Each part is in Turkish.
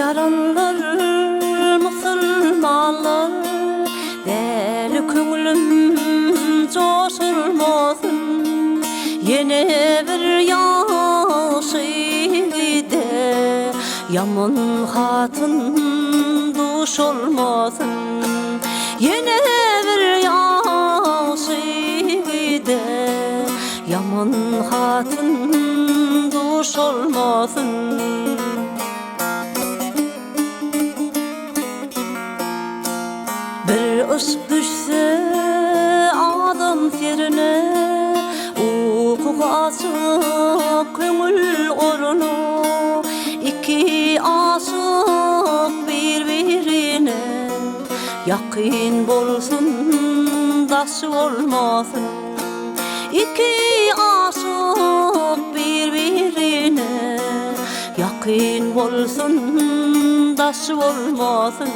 yaranlar musulmanlar deli köngülüm coşulmasın yine bir yaşıydı yaman hatın duş olmasın yine bir yaşıydı yaman hatın duş olmasın bir ışık düşse adam yerine uyku açık köngül orunu iki aşık birbirine yakın bolsun daş olmasın iki aşık birbirine yakın bolsun daş olmasın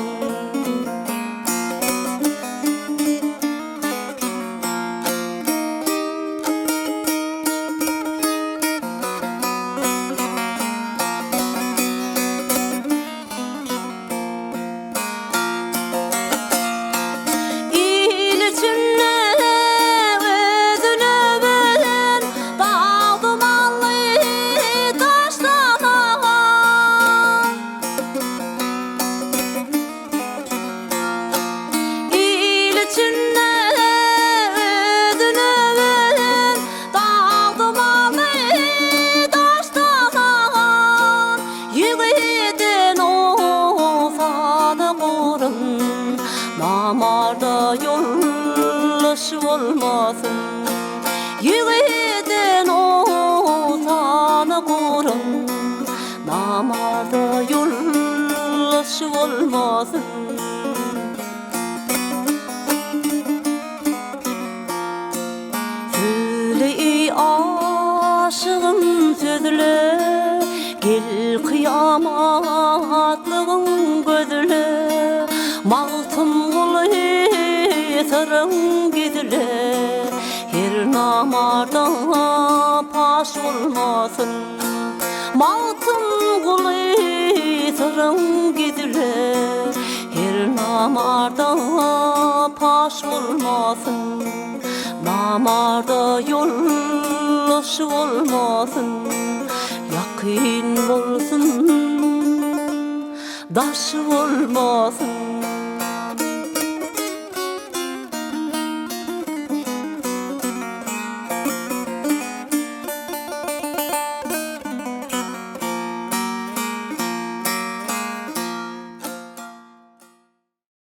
Namarda yollaş olmasın Yiğidin otanı korun Namarda yollaş olmasın Söyle aşığım sözle Gel kıyamatlığın gözle Mağtım kulu sarın gidile Her namarda paş olmasın Mağtım kulu sarın gidile Her namarda paş olmasın Namarda yollaş olmasın Yakın olsun daş olmasın